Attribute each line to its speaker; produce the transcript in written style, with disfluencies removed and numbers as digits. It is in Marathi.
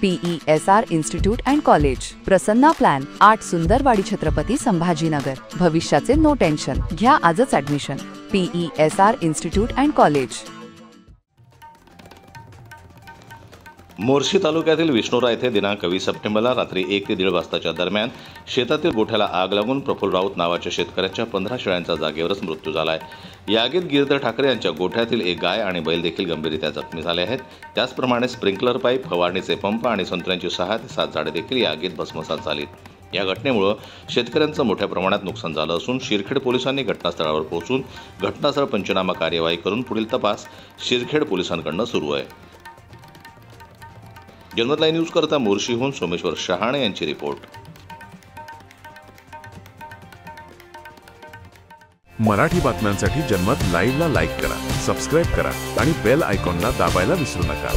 Speaker 1: PESR institute and college, Prasanna plan, 8 Sundarwadi Chhatrapati Sambhajinagar. भविष्याचे नो टेन्शन, घ्या आजच admission. PESR institute and college.
Speaker 2: Morshi तालुक्यातील विष्णुरा येथे दिनांक 20 सप्टेंबरला रात्री 1 ते 1:30 वाजताच्या दरम्यान शेतातील गोठ्याला आग लागून प्रफुल्ल राऊत नावाच्या शेतकऱ्याच्या 15 शेळ्यांचा जागेवरच मृत्यू झाला आहे। या आगीत गिरधर ठाकरे यांच्या गोठ्यातील एक गाय आणि बैल देखील गंभीररीत्या जखमी झाले आहेत। त्याचप्रमाणे स्प्रिंकलर पाईप, फवारणीचे पंप आणि संत्र्यांची 6 ते 7 झाडे देखील या आगीत भस्मसात झाली। या घटनेमुळे शेतकऱ्यांचं मोठ्या प्रमाणात नुकसान झालं असून शिरखेड पोलिसांनी घटनास्थळावर पोहोचून घटनास्थळ पंचनामा कार्यवाही करून पुढील तपास शिरखेड पोलिसांकडून सुरू आहे। जनमत लाईव्ह न्यूज करता मोर्शीहून सोमेश्वर शहाणे यांची रिपोर्ट।
Speaker 3: मराठी बातम्यांसाठी जनमत लाईव्हला लाईक करा, सबस्क्राईब करा आणि बेल आयकॉनला दाबायला विसरू नका।